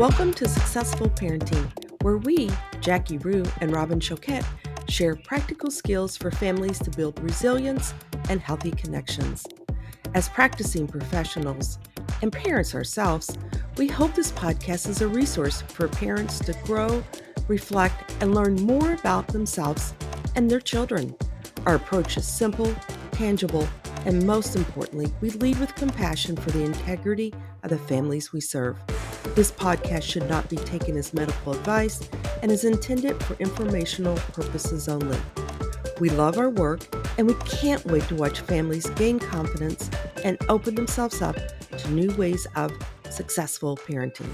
Welcome to Successful Parenting, where we, Jackie Rue and Robin Choquette, share practical skills for families to build resilience and healthy connections. As practicing professionals and parents ourselves, we hope this podcast is a resource for parents to grow, reflect, and learn more about themselves and their children. Our approach is simple, tangible, and most importantly, we lead with compassion for the integrity of the families we serve. This podcast should not be taken as medical advice and is intended for informational purposes only. We love our work, and we can't wait to watch families gain confidence and open themselves up to new ways of successful parenting.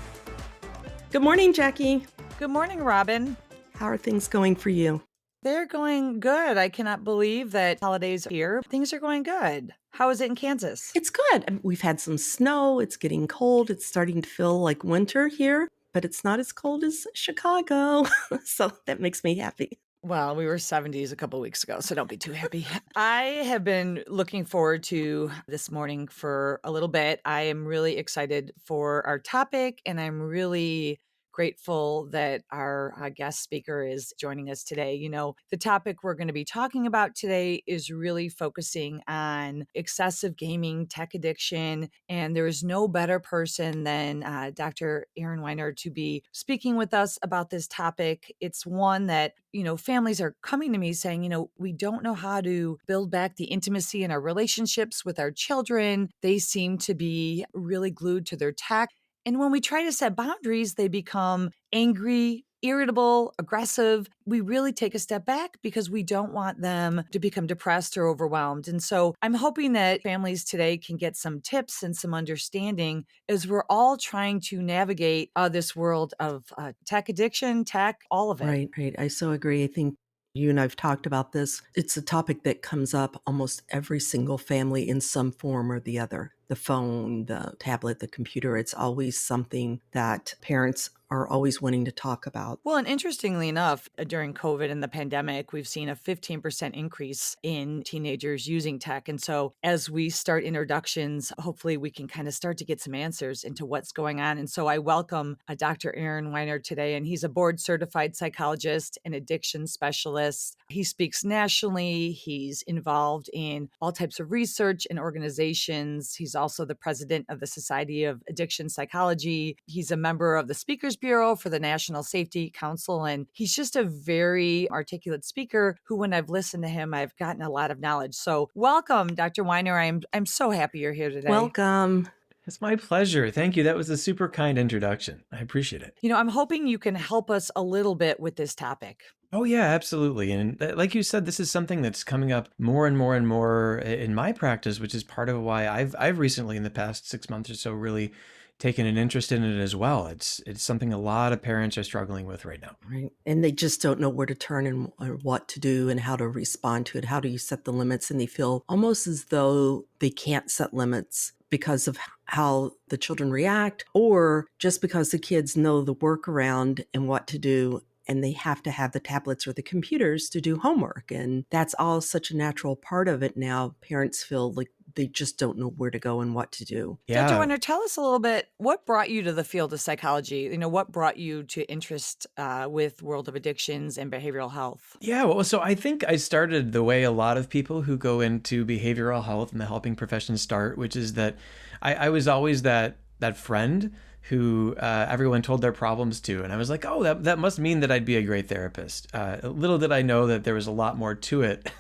Good morning, Jackie. Good morning, Robin. How are things going for you? They're going good. I cannot believe that holidays are here. Things are going good. How is it in Kansas? It's good. We've had some snow. It's getting cold. It's starting to feel like winter here, but it's not as cold as Chicago. So that makes me happy. Well, we were 70s a couple weeks ago, so don't be too happy. I have been looking forward to this morning for a little bit. I am really excited for our topic, and I'm really grateful that our guest speaker is joining us today. You know, the topic we're going to be talking about today is really focusing on excessive gaming, tech addiction, and there is no better person than Dr. Aaron Weiner to be speaking with us about this topic. It's one that, you know, families are coming to me saying, you know, we don't know how to build back the intimacy in our relationships with our children. They seem to be really glued to their tech. And when we try to set boundaries, they become angry, irritable, aggressive. We really take a step back because we don't want them to become depressed or overwhelmed. And so I'm hoping that families today can get some tips and some understanding as we're all trying to navigate this world of tech addiction, tech, all of it. Right. I so agree. I think you and I've talked about this. It's a topic that comes up almost every single family in some form or the other. The phone, the tablet, the computer, it's always something that parents are always wanting to talk about. Well, and interestingly enough, during COVID and the pandemic, we've seen a 15% increase in teenagers using tech. And so as we start introductions, hopefully we can kind of start to get some answers into what's going on. And so I welcome Dr. Aaron Weiner today, and he's a board certified psychologist and addiction specialist. He speaks nationally. He's involved in all types of research and organizations. He's also the president of the Society of Addiction Psychology. He's a member of the Speakers Bureau for the National Safety Council. And he's just a very articulate speaker who, when I've listened to him, I've gotten a lot of knowledge. So welcome, Dr. Weiner. I'm so happy you're here today. Welcome. It's my pleasure. Thank you. That was a super kind introduction. I appreciate it. You know, I'm hoping you can help us a little bit with this topic. Oh, yeah, absolutely. And like you said, this is something that's coming up more and more and more in my practice, which is part of why I've recently, in the past 6 months or so, really taken an interest in it as well. It's something a lot of parents are struggling with right now. Right. And they just don't know where to turn and what to do and how to respond to it. How do you set the limits? And they feel almost as though they can't set limits because of how the children react, or just because the kids know the workaround and what to do, and they have to have the tablets or the computers to do homework. And that's all such a natural part of it now. Parents feel like they just don't know where to go and what to do. Yeah. Dr. Weiner, tell us a little bit, what brought you to the field of psychology? You know, what brought you to interest with world of addictions and behavioral health? Yeah, well, so I think I started the way a lot of people who go into behavioral health and the helping profession start, which is that I was always that friend who everyone told their problems to. And I was like, oh, that must mean that I'd be a great therapist. Little did I know that there was a lot more to it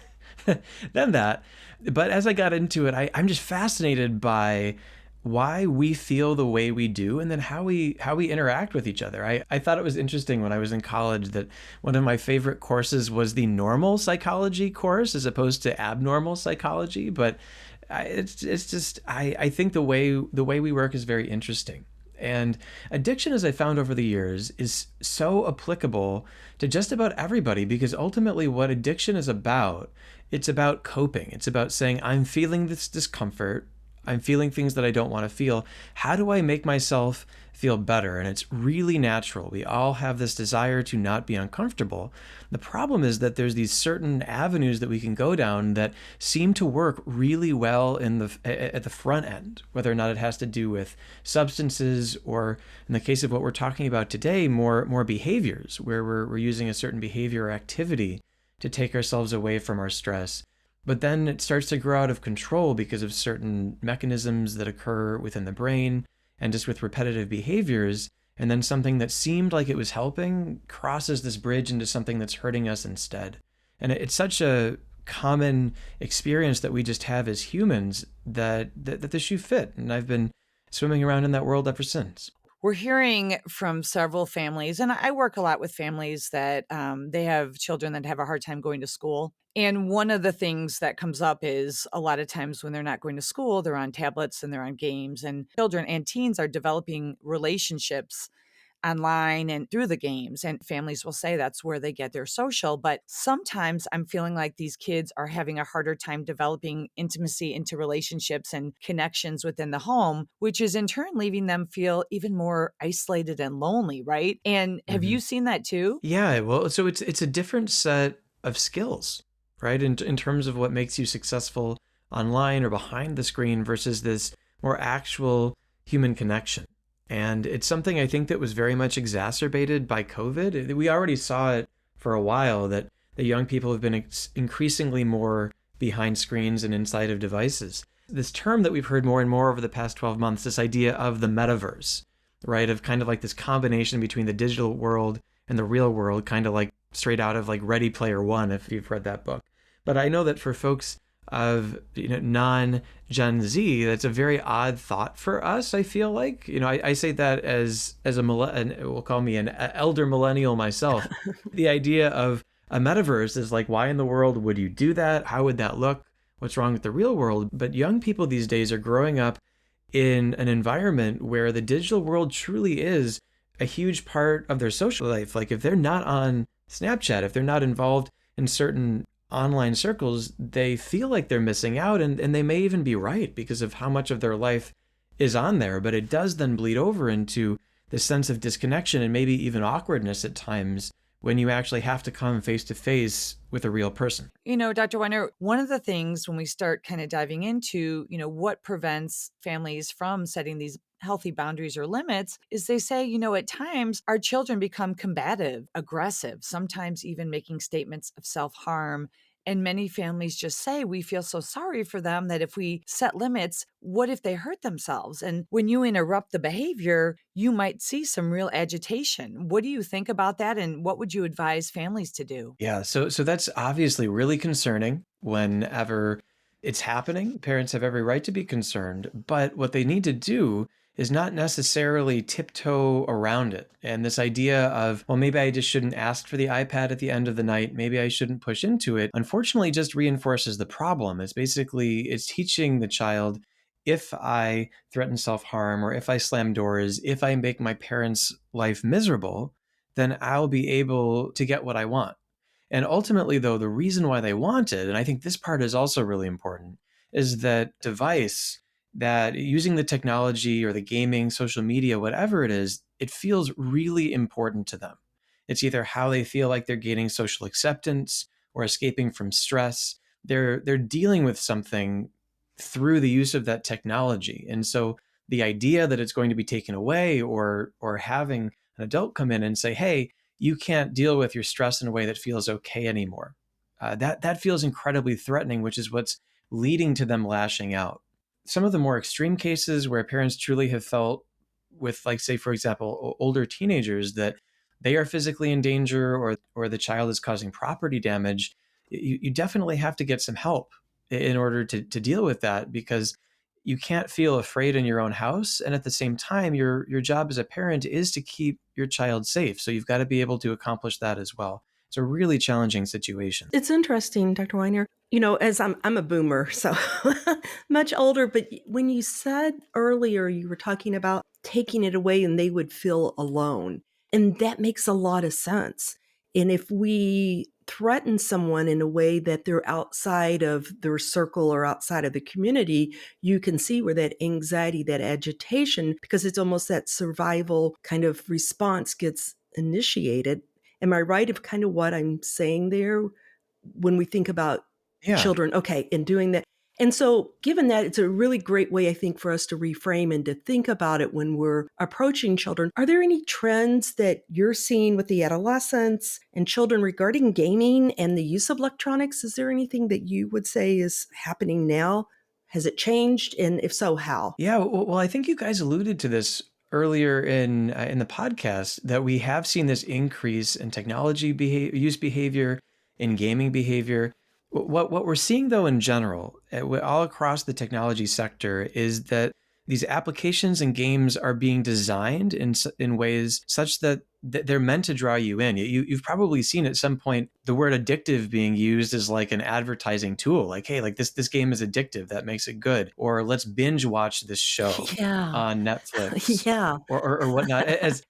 than that. But as I got into it, I'm just fascinated by why we feel the way we do, and then how we interact with each other. I thought it was interesting when I was in college that one of my favorite courses was the normal psychology course as opposed to abnormal psychology. But it's just I think the way we work is very interesting. And addiction, as I found over the years, is so applicable to just about everybody, because ultimately what addiction is about, it's about coping. It's about saying, I'm feeling this discomfort. I'm feeling things that I don't want to feel. How do I make myself feel better? And it's really natural. We all have this desire to not be uncomfortable. The problem is that there's these certain avenues that we can go down that seem to work really well at the front end, whether or not it has to do with substances or, in the case of what we're talking about today, more behaviors, where we're using a certain behavior or activity to take ourselves away from our stress. But then it starts to grow out of control because of certain mechanisms that occur within the brain and just with repetitive behaviors. And then something that seemed like it was helping crosses this bridge into something that's hurting us instead. And it's such a common experience that we just have as humans that the shoe fit. And I've been swimming around in that world ever since. We're hearing from several families, and I work a lot with families that they have children that have a hard time going to school. And one of the things that comes up is a lot of times when they're not going to school, they're on tablets and they're on games, and children and teens are developing relationships online and through the games. And families will say that's where they get their social. But sometimes I'm feeling like these kids are having a harder time developing intimacy into relationships and connections within the home, which is in turn leaving them feel even more isolated and lonely, right? And have you seen that too? Yeah, well, so it's a different set of skills, right? In terms of what makes you successful online or behind the screen versus this more actual human connection. And it's something I think that was very much exacerbated by COVID. We already saw it for a while that the young people have been increasingly more behind screens and inside of devices. This term that we've heard more and more over the past 12 months, this idea of the metaverse, right? Of kind of like this combination between the digital world and the real world, kind of like straight out of like Ready Player One, if you've read that book. But I know that for folks of non-Gen Z, that's a very odd thought for us. I feel like, I say that as we'll call me an elder millennial myself. The idea of a metaverse is like, why in the world would you do that? How would that look? What's wrong with the real world? But young people these days are growing up in an environment where the digital world truly is a huge part of their social life. Like if they're not on Snapchat, if they're not involved in certain online circles, they feel like they're missing out, and they may even be right because of how much of their life is on there. But it does then bleed over into this sense of disconnection and maybe even awkwardness at times when you actually have to come face to face with a real person. Dr. Weiner, one of the things when we start kind of diving into, what prevents families from setting these healthy boundaries or limits is they say, at times our children become combative, aggressive, sometimes even making statements of self-harm. And many families just say, we feel so sorry for them that if we set limits, what if they hurt themselves? And when you interrupt the behavior, you might see some real agitation. What do you think about that? And what would you advise families to do? Yeah, so that's obviously really concerning whenever it's happening. Parents have every right to be concerned, but what they need to do is not necessarily tiptoe around it. And this idea of, well, maybe I just shouldn't ask for the iPad at the end of the night, maybe I shouldn't push into it, unfortunately just reinforces the problem. It's teaching the child, if I threaten self-harm or if I slam doors, if I make my parents' life miserable, then I'll be able to get what I want. And ultimately, though, the reason why they want it, and I think this part is also really important, is that device, that using the technology or the gaming, social media, whatever it is, it feels really important to them. It's either how they feel like they're gaining social acceptance or escaping from stress. They're dealing with something through the use of that technology. And so the idea that it's going to be taken away or having an adult come in and say, hey, you can't deal with your stress in a way that feels okay anymore. That feels incredibly threatening, which is what's leading to them lashing out. Some of the more extreme cases where parents truly have felt with, like, say, for example, older teenagers that they are physically in danger or the child is causing property damage, you definitely have to get some help in order to deal with that, because you can't feel afraid in your own house. And at the same time, your job as a parent is to keep your child safe. So you've got to be able to accomplish that as well. It's a really challenging situation. It's interesting, Dr. Weiner. As I'm a boomer, so much older, but when you said earlier, you were talking about taking it away and they would feel alone. And that makes a lot of sense. And if we threaten someone in a way that they're outside of their circle or outside of the community, you can see where that anxiety, that agitation, because it's almost that survival kind of response gets initiated. Am I right of kind of what I'm saying there when we think about Yeah. children? Okay, in doing that. And so, given that, it's a really great way, I think, for us to reframe and to think about it when we're approaching children. Are there any trends that you're seeing with the adolescents and children regarding gaming and the use of electronics? Is there anything that you would say is happening now? Has it changed? And if so, how? Yeah, well, I think you guys alluded to this earlier in the podcast that we have seen this increase in technology use behavior, in gaming behavior. What we're seeing though in general, all across the technology sector, is that these applications and games are being designed in ways such that they're meant to draw you in. You've probably seen at some point the word addictive being used as like an advertising tool. Like, hey, like this game is addictive. That makes it good. Or let's binge watch this show Yeah. on Netflix Yeah. or whatnot. As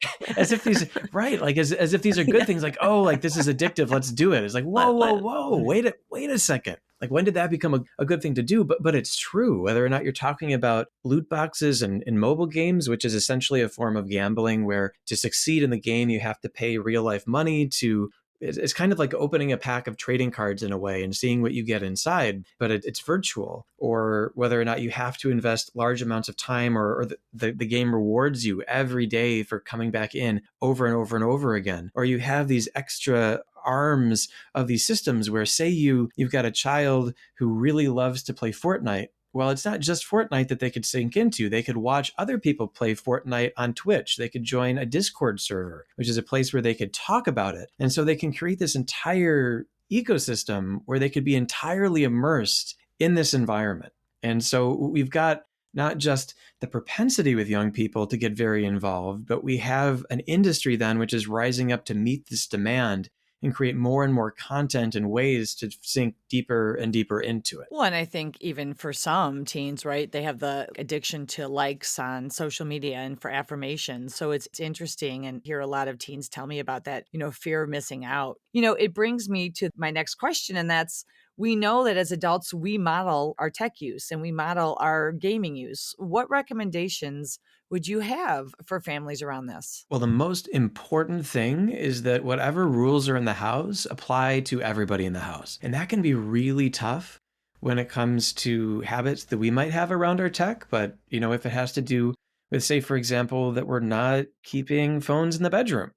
if these right, like as if these are good things. Like, oh, like this is addictive. Let's do it. It's like, whoa. Wait a second. Like, when did that become a good thing to do? But it's true, whether or not you're talking about loot boxes and in mobile games, which is essentially a form of gambling where to succeed in the game, you have to pay real life money to. It's kind of like opening a pack of trading cards in a way and seeing what you get inside, but it's virtual. Or whether or not you have to invest large amounts of time, or the game rewards you every day for coming back in over and over and over again. Or you have these extra arms of these systems where, say you've got a child who really loves to play Fortnite. Well, it's not just Fortnite that they could sink into. They could watch other people play Fortnite on Twitch. They could join a Discord server, which is a place where they could talk about it. And so they can create this entire ecosystem where they could be entirely immersed in this environment. And so we've got not just the propensity with young people to get very involved, but we have an industry then which is rising up to meet this demand and create more and more content and ways to sink deeper and deeper into it. Well, and I think even for some teens, right, they have the addiction to likes on social media and for affirmation. So it's interesting and hear a lot of teens tell me about that, fear of missing out. It brings me to my next question, and that's, we know that as adults, we model our tech use and we model our gaming use. What recommendations would you have for families around this? Well, the most important thing is that whatever rules are in the house apply to everybody in the house. And that can be really tough when it comes to habits that we might have around our tech. But, if it has to do with, say, for example, that we're not keeping phones in the bedroom.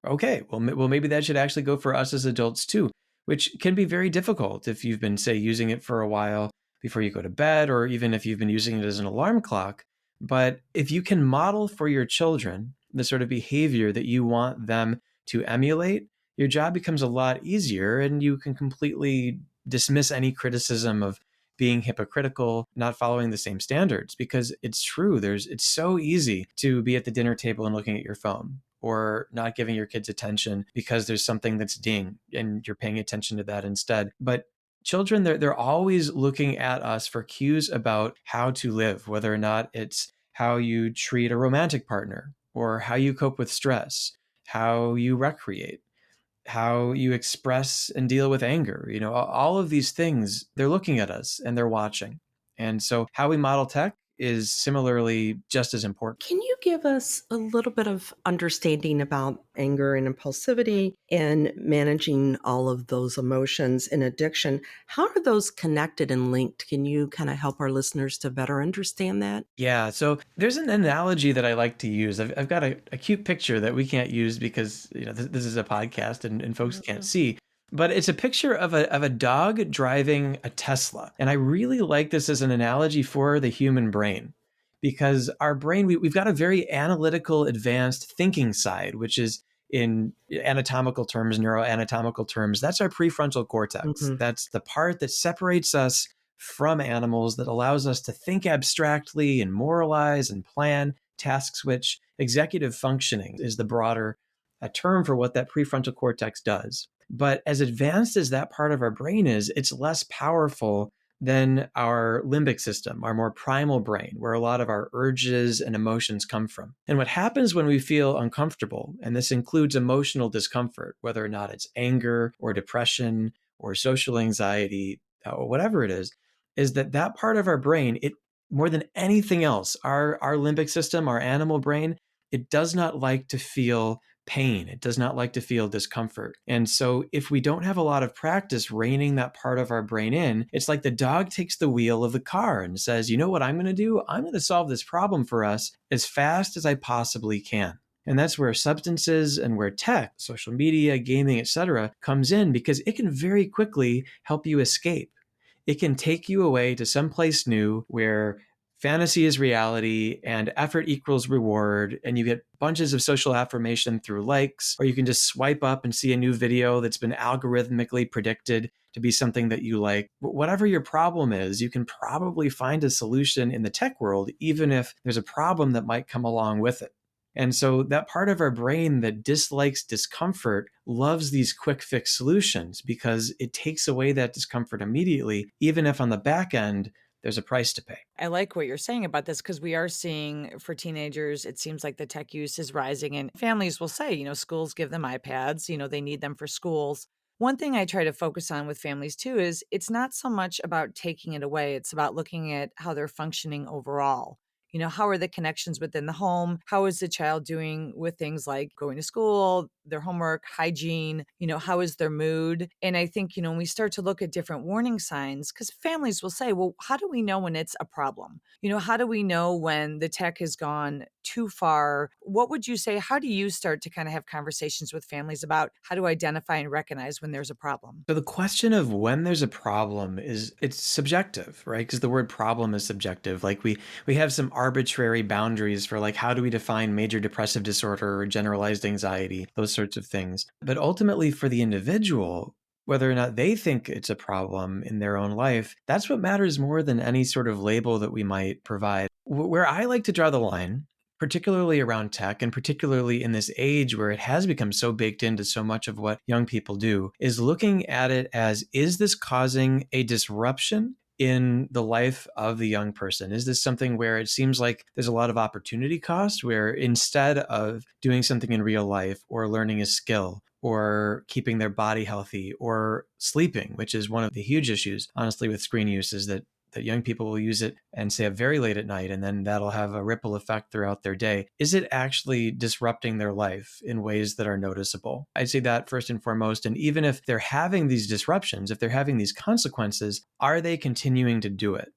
Okay, well, maybe that should actually go for us as adults too, which can be very difficult if you've been, say, using it for a while before you go to bed, or even if you've been using it as an alarm clock. But if you can model for your children the sort of behavior that you want them to emulate, your job becomes a lot easier and you can completely dismiss any criticism of being hypocritical, not following the same standards, because it's true. It's so easy to be at the dinner table and looking at your phone, or not giving your kids attention because there's something that's ding and you're paying attention to that instead. But children, they're always looking at us for cues about how to live, whether or not it's how you treat a romantic partner, or how you cope with stress, how you recreate, how you express and deal with anger. All of these things, they're looking at us and they're watching. And so how we model tech is similarly just as important. Can you give us a little bit of understanding about anger and impulsivity and managing all of those emotions and addiction? How are those connected and linked? Can you kind of help our listeners to better understand that? Yeah, so there's an analogy that I like to use. I've got a cute picture that we can't use because this is a podcast and folks can't see. But it's a picture of a dog driving a Tesla. And I really like this as an analogy for the human brain, because our brain, we've got a very analytical, advanced thinking side, which is, in anatomical terms, neuroanatomical terms, that's our prefrontal cortex. That's the part that separates us from animals, that allows us to think abstractly and moralize and plan tasks, which executive functioning is the broader term for what that prefrontal cortex does. But as advanced as that part of our brain is, it's less powerful than our limbic system, our more primal brain, where a lot of our urges and emotions come from. And what happens when we feel uncomfortable, and this includes emotional discomfort, whether or not it's anger or depression or social anxiety, or whatever it is that that part of our brain, it more than anything else, our limbic system, our animal brain, it does not like to feel pain. It does not like to feel discomfort. And so if we don't have a lot of practice reining that part of our brain in, it's like the dog takes the wheel of the car and says, you know what I'm going to do? I'm going to solve this problem for us as fast as I possibly can. And that's where substances and where tech, social media, gaming, etc., comes in, because it can very quickly help you escape. It can take you away to someplace new where fantasy is reality and effort equals reward, and you get bunches of social affirmation through likes, or you can just swipe up and see a new video that's been algorithmically predicted to be something that you like. Whatever your problem is, you can probably find a solution in the tech world, even if there's a problem that might come along with it. And so that part of our brain that dislikes discomfort loves these quick fix solutions because it takes away that discomfort immediately, even if on the back end, there's a price to pay. I like what you're saying about this, because we are seeing for teenagers, it seems like the tech use is rising, and families will say, schools give them iPads, they need them for schools. One thing I try to focus on with families too is it's not so much about taking it away. It's about looking at how they're functioning overall. How are the connections within the home? How is the child doing with things like going to school, their homework, hygiene? How is their mood? And I think, when we start to look at different warning signs, because families will say, well, how do we know when it's a problem? How do we know when the tech has gone too far? What would you say? How do you start to kind of have conversations with families about how to identify and recognize when there's a problem? So the question of when there's a problem it's subjective, right? Because the word problem is subjective. Like we have some arbitrary boundaries for like how do we define major depressive disorder or generalized anxiety, those sorts of things. But ultimately for the individual, whether or not they think it's a problem in their own life, that's what matters more than any sort of label that we might provide. Where I like to draw the line, particularly around tech and particularly in this age where it has become so baked into so much of what young people do, is looking at it as, is this causing a disruption in the life of the young person? Is this something where it seems like there's a lot of opportunity cost, where instead of doing something in real life or learning a skill or keeping their body healthy or sleeping, which is one of the huge issues, honestly, with screen use, is that young people will use it and stay up very late at night, and then that'll have a ripple effect throughout their day. Is it actually disrupting their life in ways that are noticeable? I'd say that first and foremost. And even if they're having these disruptions, if they're having these consequences, are they continuing to do it?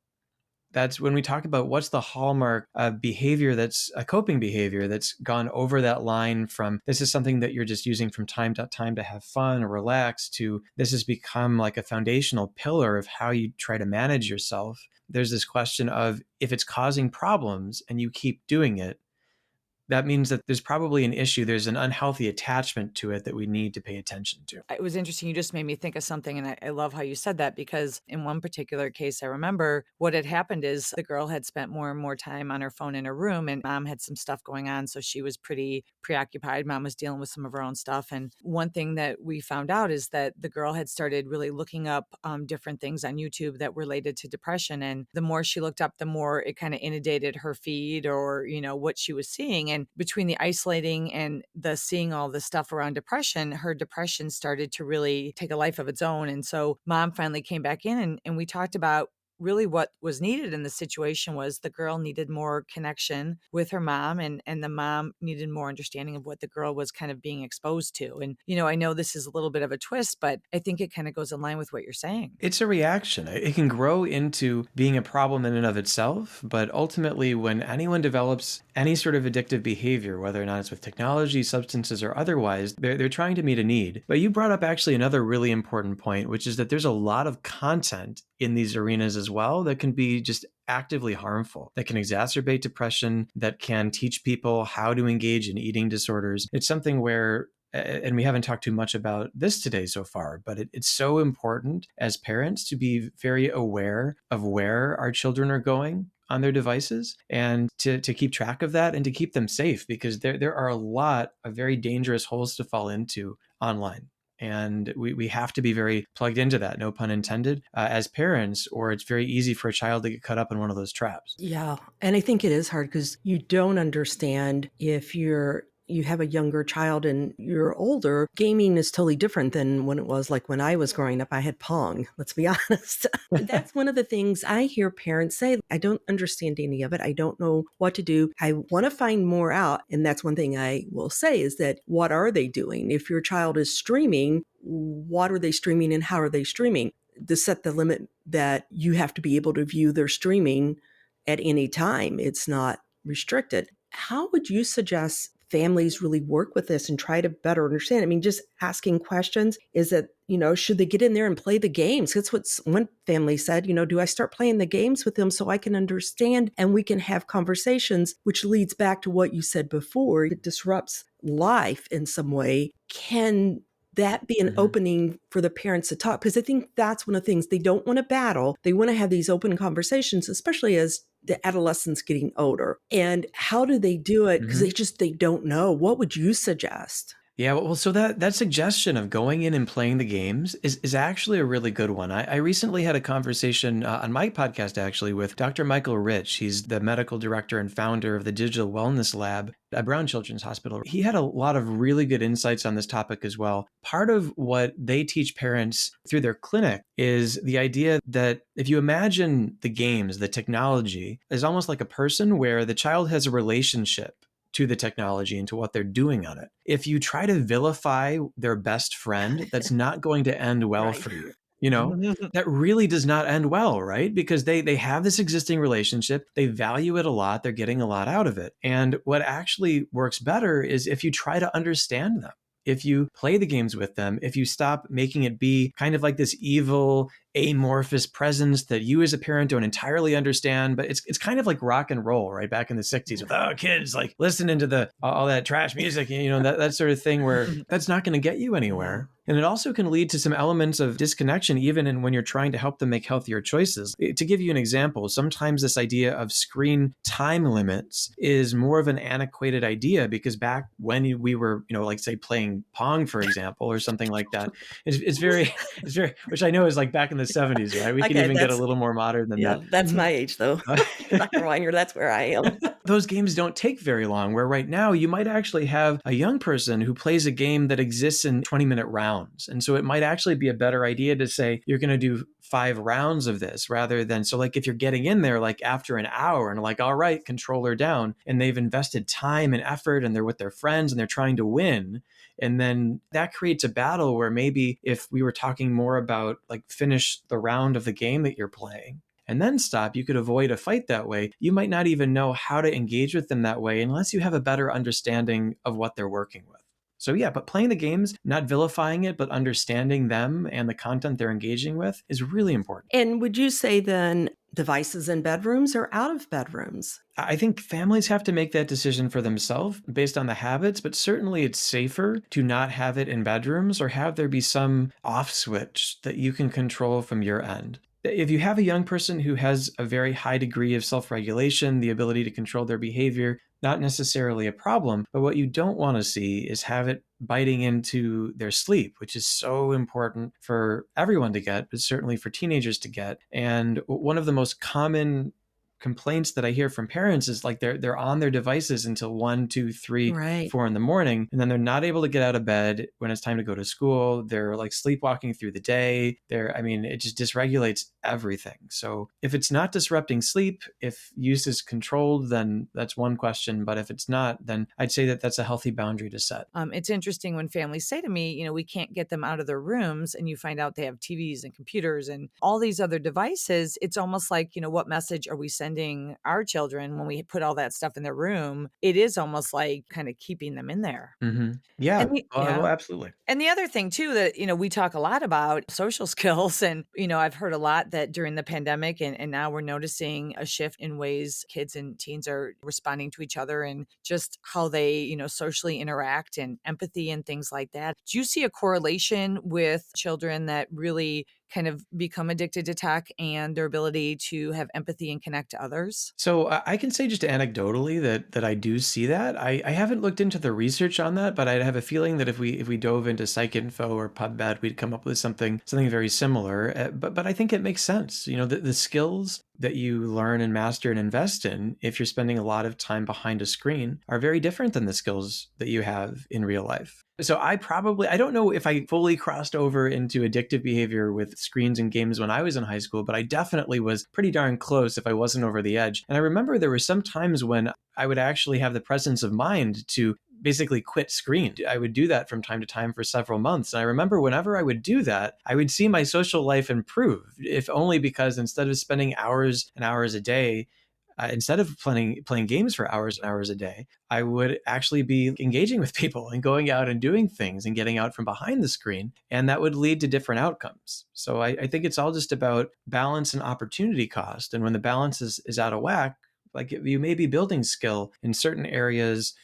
That's when we talk about what's the hallmark of behavior that's a coping behavior that's gone over that line from this is something that you're just using from time to time to have fun or relax, to this has become like a foundational pillar of how you try to manage yourself. There's this question of if it's causing problems and you keep doing it, that means that there's probably an issue. There's an unhealthy attachment to it that we need to pay attention to. It was interesting. You just made me think of something. And I love how you said that, because in one particular case, I remember what had happened is the girl had spent more and more time on her phone in her room, and mom had some stuff going on. So she was pretty preoccupied. Mom was dealing with some of her own stuff. And one thing that we found out is that the girl had started really looking up different things on YouTube that related to depression. And the more she looked up, the more it kind of inundated her feed, or, what she was seeing. And between the isolating and the seeing all the stuff around depression, her depression started to really take a life of its own. And so mom finally came back in, and we talked about really what was needed in the situation was the girl needed more connection with her mom, and the mom needed more understanding of what the girl was kind of being exposed to. And, I know this is a little bit of a twist, but I think it kind of goes in line with what you're saying. It's a reaction. It can grow into being a problem in and of itself, but ultimately when anyone develops any sort of addictive behavior, whether or not it's with technology, substances, or otherwise, they're trying to meet a need. But you brought up actually another really important point, which is that there's a lot of content in these arenas as well that can be just actively harmful, that can exacerbate depression, that can teach people how to engage in eating disorders. It's something where, and we haven't talked too much about this today so far, but it's so important as parents to be very aware of where our children are going on their devices, and to keep track of that and to keep them safe, because there are a lot of very dangerous holes to fall into online. And we have to be very plugged into that, no pun intended, as parents, or it's very easy for a child to get caught up in one of those traps. Yeah. And I think it is hard because you don't understand if you have a younger child and you're older, gaming is totally different than when it was like when I was growing up. I had Pong, let's be honest. That's one of the things I hear parents say. I don't understand any of it. I don't know what to do. I want to find more out. And that's one thing I will say is that what are they doing? If your child is streaming, what are they streaming and how are they streaming? To set the limit that you have to be able to view their streaming at any time. It's not restricted. How would you suggest families really work with this and try to better understand? I mean, just asking questions, is that, should they get in there and play the games? That's what one family said, do I start playing the games with them so I can understand and we can have conversations, which leads back to what you said before. It disrupts life in some way. Can that be an opening for the parents to talk? Because I think that's one of the things they don't want to battle. They want to have these open conversations, especially as the adolescents getting older. And how do they do it? Because they don't know. What would you suggest? Yeah, well, so that suggestion of going in and playing the games is actually a really good one. I recently had a conversation on my podcast, actually, with Dr. Michael Rich. He's the medical director and founder of the Digital Wellness Lab at Brown Children's Hospital. He had a lot of really good insights on this topic as well. Part of what they teach parents through their clinic is the idea that if you imagine the games, the technology, is almost like a person where the child has a relationship to the technology and to what they're doing on it. If you try to vilify their best friend, that's not going to end well Right. for you. That really does not end well, right? Because they have this existing relationship. They value it a lot. They're getting a lot out of it. And what actually works better is if you try to understand them. If you play the games with them, if you stop making it be kind of like this evil, amorphous presence that you as a parent don't entirely understand, but it's kind of like rock and roll, right? Back in the 60s with, kids like listening to all that trash music, that sort of thing where that's not going to get you anywhere. And it also can lead to some elements of disconnection, even when you're trying to help them make healthier choices. To give you an example, sometimes this idea of screen time limits is more of an antiquated idea because back when we were, like say playing Pong, for example, or something like that, it's very, which I know is like back in the 70s, right? We can even get a little more modern than that. That's my age though. Dr. Weiner, that's where I am. Those games don't take very long, where right now you might actually have a young person who plays a game that exists in 20-minute rounds. And so it might actually be a better idea to say, you're going to do 5 rounds of this rather than, so like if you're getting in there like after an hour and like, all right, controller down, and they've invested time and effort and they're with their friends and they're trying to win. And then that creates a battle where maybe if we were talking more about like finish the round of the game that you're playing, and then stop, you could avoid a fight that way. You might not even know how to engage with them that way unless you have a better understanding of what they're working with. So yeah, but playing the games, not vilifying it, but understanding them and the content they're engaging with is really important. And would you say then devices in bedrooms or out of bedrooms? I think families have to make that decision for themselves based on the habits, but certainly it's safer to not have it in bedrooms or have there be some off switch that you can control from your end. If you have a young person who has a very high degree of self-regulation, the ability to control their behavior, not necessarily a problem, but what you don't want to see is have it biting into their sleep, which is so important for everyone to get, but certainly for teenagers to get. And one of the most common complaints that I hear from parents is like they're on their devices until 1, 2, 3, Right. 4 in the morning, and then they're not able to get out of bed when it's time to go to school. They're like sleepwalking through the day. It just dysregulates everything. So if it's not disrupting sleep, if use is controlled, then that's one question. But if it's not, then I'd say that that's a healthy boundary to set. It's interesting when families say to me, we can't get them out of their rooms, and you find out they have TVs and computers and all these other devices. It's almost like, what message are we sending our children when we put all that stuff in their room? It is almost like kind of keeping them in there. Mm-hmm. Yeah. And Well, absolutely. And the other thing too that, we talk a lot about social skills, and, I've heard a lot that during the pandemic and now we're noticing a shift in ways kids and teens are responding to each other and just how they, socially interact and empathy and things like that. Do you see a correlation with children that really kind of become addicted to tech and their ability to have empathy and connect to others? So I can say just anecdotally that I do see that. I haven't looked into the research on that, but I'd have a feeling that if we dove into PsycInfo or PubMed, we'd come up with something very similar. But I think it makes sense. The skills that you learn and master and invest in, if you're spending a lot of time behind a screen, are very different than the skills that you have in real life. So I don't know if I fully crossed over into addictive behavior with screens and games when I was in high school, but I definitely was pretty darn close if I wasn't over the edge. And I remember there were some times when I would actually have the presence of mind to basically quit screen. I would do that from time to time for several months. And I remember whenever I would do that, I would see my social life improve, if only because instead of spending hours and hours a day, instead of playing games for hours and hours a day, I would actually be engaging with people and going out and doing things and getting out from behind the screen. And that would lead to different outcomes. So I think it's all just about balance and opportunity cost. And when the balance is out of whack, like you may be building skill in certain areas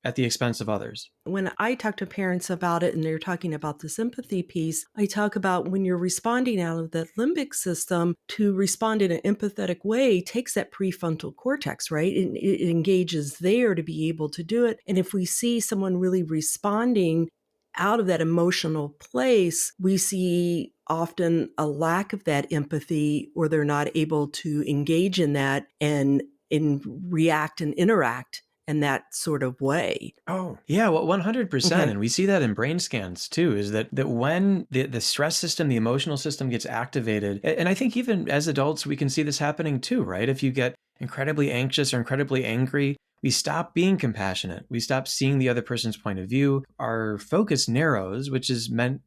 at the expense of others. When I talk to parents about it and they're talking about the sympathy piece, I talk about when you're responding out of that limbic system, to respond in an empathetic way takes that prefrontal cortex, right? It engages there to be able to do it. And if we see someone really responding out of that emotional place, we see often a lack of that empathy, or they're not able to engage in that and react and interact in that sort of way. Oh, yeah, well, 100%. Okay. And we see that in brain scans too, is that when the stress system, the emotional system gets activated, and I think even as adults, we can see this happening too, right? If you get incredibly anxious or incredibly angry, we stop being compassionate. We stop seeing the other person's point of view. Our focus narrows, which is meant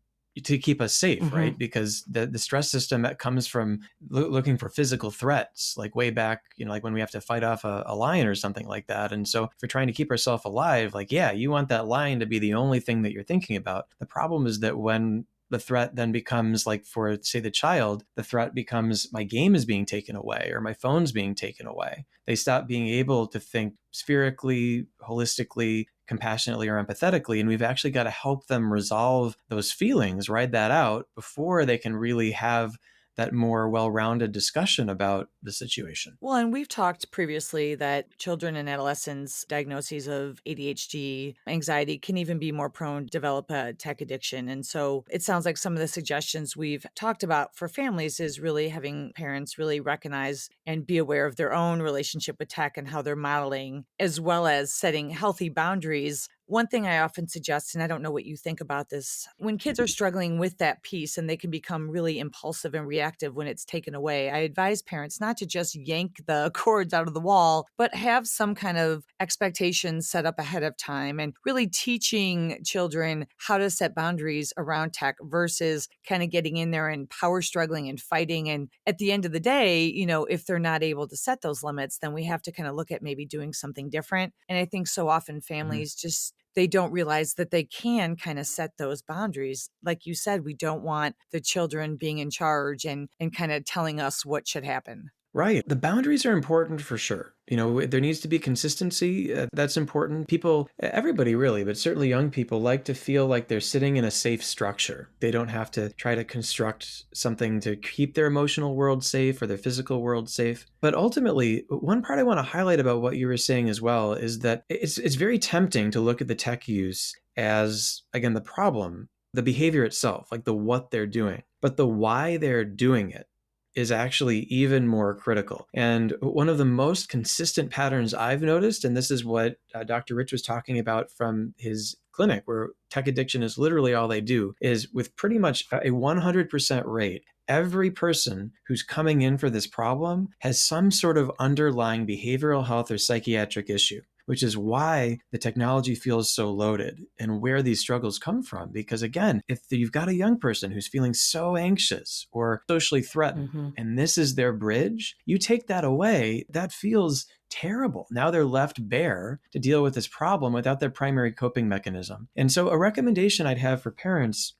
to keep us safe, right? Because the stress system that comes from looking for physical threats, like way back, like when we have to fight off a lion or something like that. And so if we're trying to keep ourselves alive, like, yeah, you want that lion to be the only thing that you're thinking about. The problem is that when the threat then becomes, like, for, say, the child, the threat becomes my game is being taken away or my phone's being taken away. They stop being able to think spherically, holistically, compassionately, or empathetically. And we've actually got to help them resolve those feelings, ride that out before they can really have that more well-rounded discussion about the situation. Well, and we've talked previously that children and adolescents' diagnoses of ADHD, anxiety can even be more prone to develop a tech addiction. And so it sounds like some of the suggestions we've talked about for families is really having parents really recognize and be aware of their own relationship with tech and how they're modeling, as well as setting healthy boundaries. One thing I often suggest, and I don't know what you think about this, when kids are struggling with that piece and they can become really impulsive and reactive when it's taken away, I advise parents not to just yank the cords out of the wall, but have some kind of expectations set up ahead of time and really teaching children how to set boundaries around tech versus kind of getting in there and power struggling and fighting. And at the end of the day, if they're not able to set those limits, then we have to kind of look at maybe doing something different. And I think so often families just they don't realize that they can kind of set those boundaries. Like you said, we don't want the children being in charge and kind of telling us what should happen. Right. The boundaries are important for sure. There needs to be consistency. That's important. People, everybody really, but certainly young people like to feel like they're sitting in a safe structure. They don't have to try to construct something to keep their emotional world safe or their physical world safe. But ultimately, one part I want to highlight about what you were saying as well is that it's very tempting to look at the tech use as, again, the problem, the behavior itself, like the what they're doing, but the why they're doing it is actually even more critical. And one of the most consistent patterns I've noticed, and this is what Dr. Rich was talking about from his clinic, where tech addiction is literally all they do, is with pretty much a 100% rate, every person who's coming in for this problem has some sort of underlying behavioral health or psychiatric issue, which is why the technology feels so loaded and where these struggles come from. Because again, if you've got a young person who's feeling so anxious or socially threatened, and this is their bridge, you take that away, that feels terrible. Now they're left bare to deal with this problem without their primary coping mechanism. And so a recommendation I'd have for parents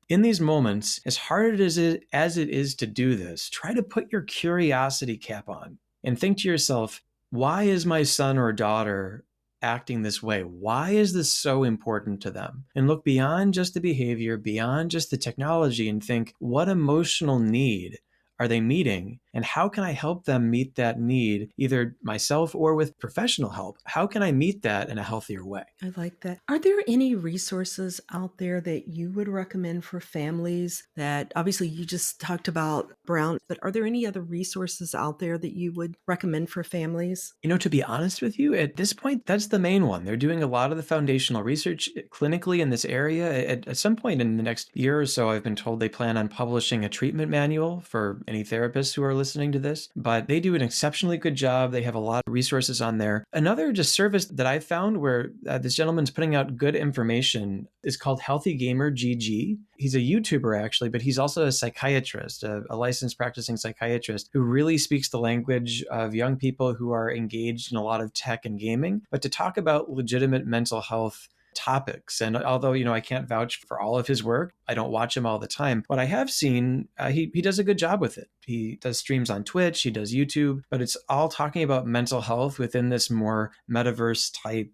in these moments, as hard as it is to do this, try to put your curiosity cap on and think to yourself, why is my son or daughter acting this way? Why is this so important to them? And look beyond just the behavior, beyond just the technology, and think, what emotional need are they meeting? And how can I help them meet that need, either myself or with professional help? How can I meet that in a healthier way? I like that. Are there any resources out there that you would recommend for families that obviously you just talked about Brown, but are there any other resources out there that you would recommend for families? To be honest with you, at this point, that's the main one. They're doing a lot of the foundational research clinically in this area. At some point in the next year or so, I've been told they plan on publishing a treatment manual for any therapists who are listening to this. But they do an exceptionally good job. They have a lot of resources on there. Another just service that I've found where this gentleman's putting out good information is called Healthy Gamer GG. He's a YouTuber, actually, but he's also a psychiatrist, a licensed practicing psychiatrist who really speaks the language of young people who are engaged in a lot of tech and gaming, but to talk about legitimate mental health topics. And although, I can't vouch for all of his work, I don't watch him all the time. What I have seen, he does a good job with it. He does streams on Twitch, he does YouTube, but it's all talking about mental health within this more metaverse type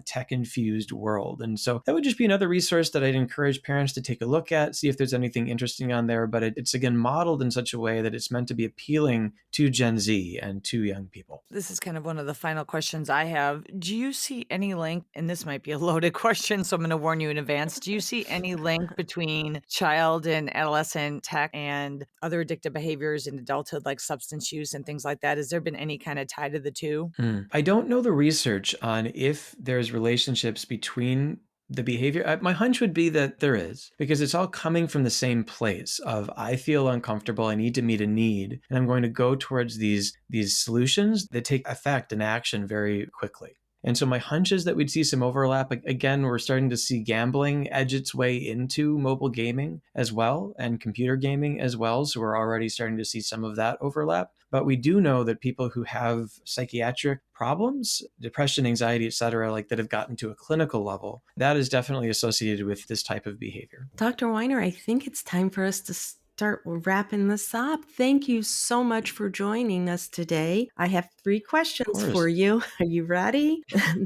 tech-infused world. And so that would just be another resource that I'd encourage parents to take a look at, see if there's anything interesting on there. But it's, again, modeled in such a way that it's meant to be appealing to Gen Z and to young people. This is kind of one of the final questions I have. Do you see any link, and this might be a loaded question, so I'm going to warn you in advance. Do you see any link between child and adolescent tech and other addictive behaviors in adulthood, like substance use and things like that? Has there been any kind of tie to the two? I don't know the research on if there's relationships between the behavior. My hunch would be that there is, because it's all coming from the same place of, I feel uncomfortable, I need to meet a need, and I'm going to go towards these solutions that take effect and action very quickly. And so my hunch is that we'd see some overlap. Again, we're starting to see gambling edge its way into mobile gaming as well, and computer gaming as well. So we're already starting to see some of that overlap. But we do know that people who have psychiatric problems, depression, anxiety, et cetera, like that have gotten to a clinical level, that is definitely associated with this type of behavior. Dr. Weiner, I think it's time for us to start wrapping this up. Thank you so much for joining us today. I have 3 questions for you. Are you ready?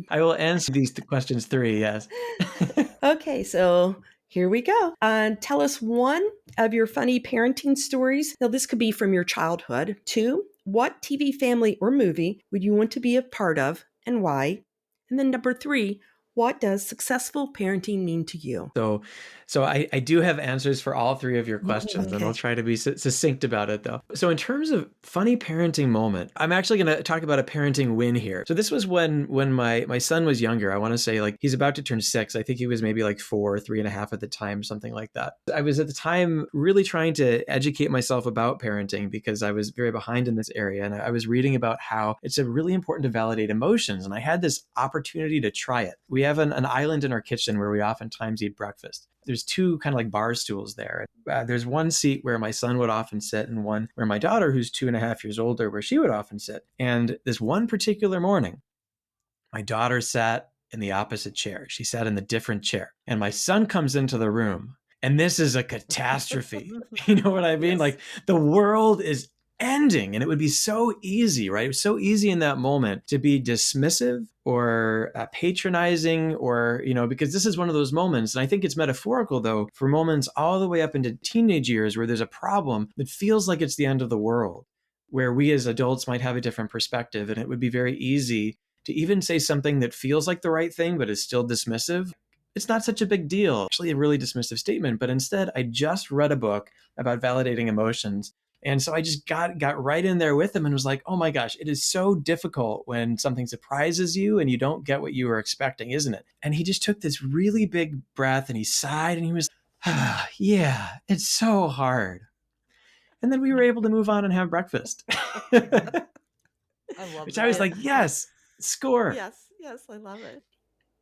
I will answer these questions 3, yes. Okay, so here we go. Tell us one of your funny parenting stories. Now, this could be from your childhood. 2, what TV, family, or movie would you want to be a part of and why? And then number 3, what does successful parenting mean to you? So I do have answers for all 3 of your questions, and I'll try to be succinct about it, though. So in terms of funny parenting moment, I'm actually going to talk about a parenting win here. So this was when my son was younger. I want to say, like, he's about to turn 6. I think he was maybe like 4, 3.5 at the time, something like that. I was at the time really trying to educate myself about parenting because I was very behind in this area. And I was reading about how it's really important to validate emotions. And I had this opportunity to try it. We have an island in our kitchen where we oftentimes eat breakfast. There's 2 kind of like bar stools there. There's one seat where my son would often sit and one where my daughter, who's 2.5 years older, where she would often sit. And this one particular morning, my daughter sat in the opposite chair. She sat in the different chair. And my son comes into the room, and this is a catastrophe. You know what I mean? Yes. Like, the world is ending, and it would be so easy, right? It was so easy in that moment to be dismissive or patronizing, or, because this is one of those moments, and I think it's metaphorical, though, for moments all the way up into teenage years where there's a problem that feels like it's the end of the world, where we as adults might have a different perspective, and it would be very easy to even say something that feels like the right thing but is still dismissive. It's not such a big deal, actually a really dismissive statement, but instead I just read a book about validating emotions. And so I just got right in there with him and was like, oh my gosh, it is so difficult when something surprises you and you don't get what you were expecting, isn't it? And he just took this really big breath and he sighed and he was, yeah, it's so hard. And then we were able to move on and have breakfast. I love Which that. I was like, yes, score. Yes, I love it.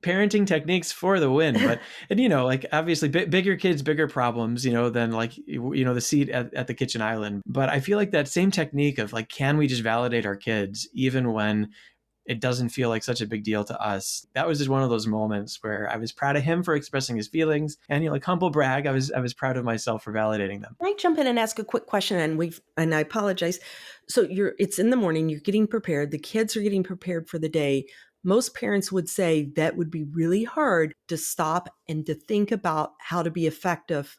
Parenting techniques for the win. But, and, like, obviously bigger kids, bigger problems, than like, the seat at the kitchen island. But I feel like that same technique of like, can we just validate our kids even when it doesn't feel like such a big deal to us? That was just one of those moments where I was proud of him for expressing his feelings, and like humble brag, I was proud of myself for validating them. Can I jump in and ask a quick question? And I apologize. So it's in the morning, you're getting prepared, the kids are getting prepared for the day. most parents would say that would be really hard to stop and to think about how to be effective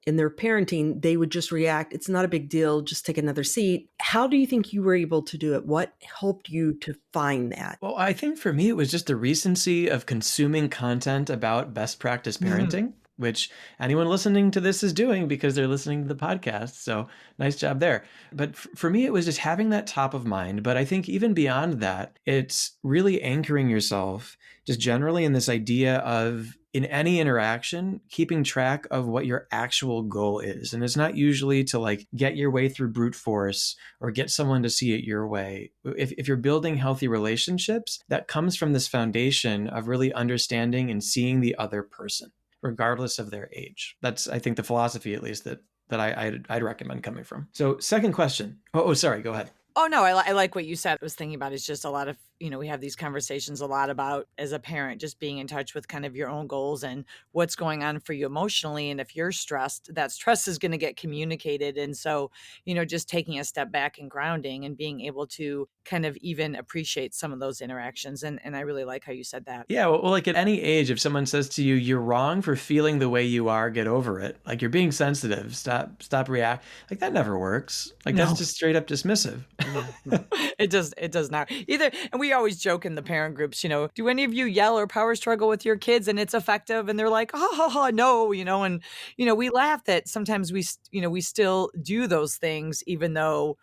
in their parenting. They would just react. It's not a big deal. Just take another seat. How do you think you were able to do it? What helped you to find that? Well, I think for me, it was just the recency of consuming content about best practice parenting, which anyone listening to this is doing because they're listening to the podcast. So nice job there. But for me, it was just having that top of mind. But I think even beyond that, it's really anchoring yourself just generally in this idea of, in any interaction, keeping track of what your actual goal is. And it's not usually to like get your way through brute force or get someone to see it your way. If you're building healthy relationships, that comes from this foundation of really understanding and seeing the other person, regardless of their age. That's, I think, the philosophy, at least, that I'd recommend coming from. So second question. Oh, sorry, go ahead. Oh, no, I like what you said. I was thinking about it's just a lot of, we have these conversations a lot about, as a parent, just being in touch with kind of your own goals and what's going on for you emotionally. And if you're stressed, that stress is going to get communicated. And so, just taking a step back and grounding and being able to kind of even appreciate some of those interactions. And I really like how you said that. Yeah, well, like at any age, if someone says to you, you're wrong for feeling the way you are, get over it. Like, you're being sensitive. Stop react. Like, that never works. Like, No. That's just straight up dismissive. It does not either. And we always joke in the parent groups, do any of you yell or power struggle with your kids and it's effective? And they're like, no, and, we laugh that sometimes we still do those things, even though,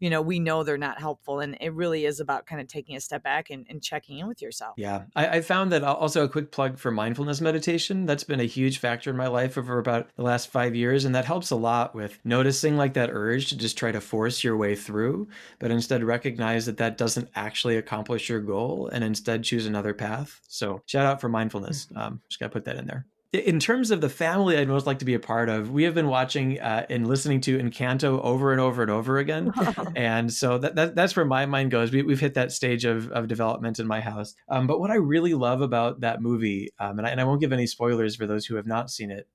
we know they're not helpful. And it really is about kind of taking a step back and checking in with yourself. Yeah. I found that also a quick plug for mindfulness meditation. That's been a huge factor in my life over about the last 5 years. And that helps a lot with noticing like that urge to just try to force your way through, but instead recognize that that doesn't actually accomplish your goal and instead choose another path. So shout out for mindfulness. Just got to put that in there. In terms of the family I'd most like to be a part of, we have been watching and listening to Encanto over and over and over again. And so that's where my mind goes. We've hit that stage of development in my house. But what I really love about that movie, and I won't give any spoilers for those who have not seen it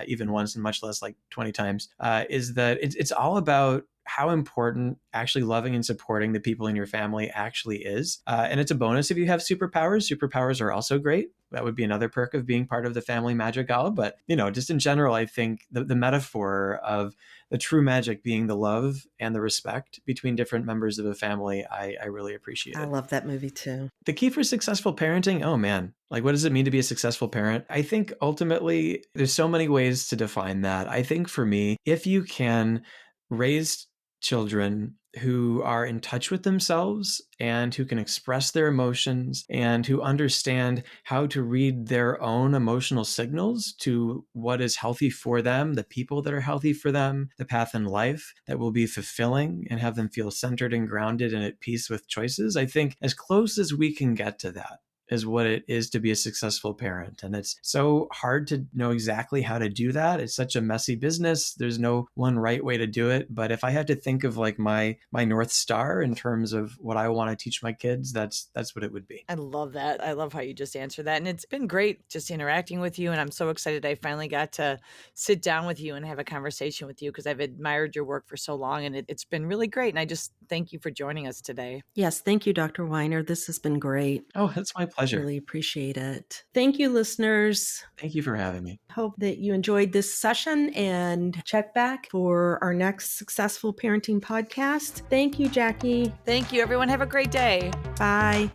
even once, and much less like 20 times, is that it's all about how important actually loving and supporting the people in your family actually is. And it's a bonus if you have superpowers. Superpowers are also great. That would be another perk of being part of the family madrigal. But, just in general, I think the metaphor of the true magic being the love and the respect between different members of a family, I really appreciate it. I love that movie too. The key for successful parenting, oh man, like what does it mean to be a successful parent? I think ultimately there's so many ways to define that. I think for me, if you can raise children who are in touch with themselves and who can express their emotions and who understand how to read their own emotional signals to what is healthy for them, the people that are healthy for them, the path in life that will be fulfilling and have them feel centered and grounded and at peace with choices. I think as close as we can get to that is what it is to be a successful parent. And it's so hard to know exactly how to do that. It's such a messy business. There's no one right way to do it. But if I had to think of like my North Star in terms of what I want to teach my kids, that's what it would be. I love that. I love how you just answered that. And it's been great just interacting with you. And I'm so excited I finally got to sit down with you and have a conversation with you because I've admired your work for so long. And it's been really great. And I just thank you for joining us today. Yes, thank you, Dr. Weiner. This has been great. Oh, that's my pleasure. Really appreciate it. Thank you, listeners. Thank you for having me. Hope that you enjoyed this session and check back for our next Successful Parenting podcast. Thank you, Jackie. Thank you, everyone. Have a great day. Bye.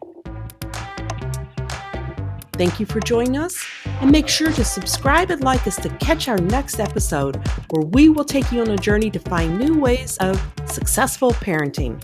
Thank you for joining us, and make sure to subscribe and like us to catch our next episode, where we will take you on a journey to find new ways of successful parenting.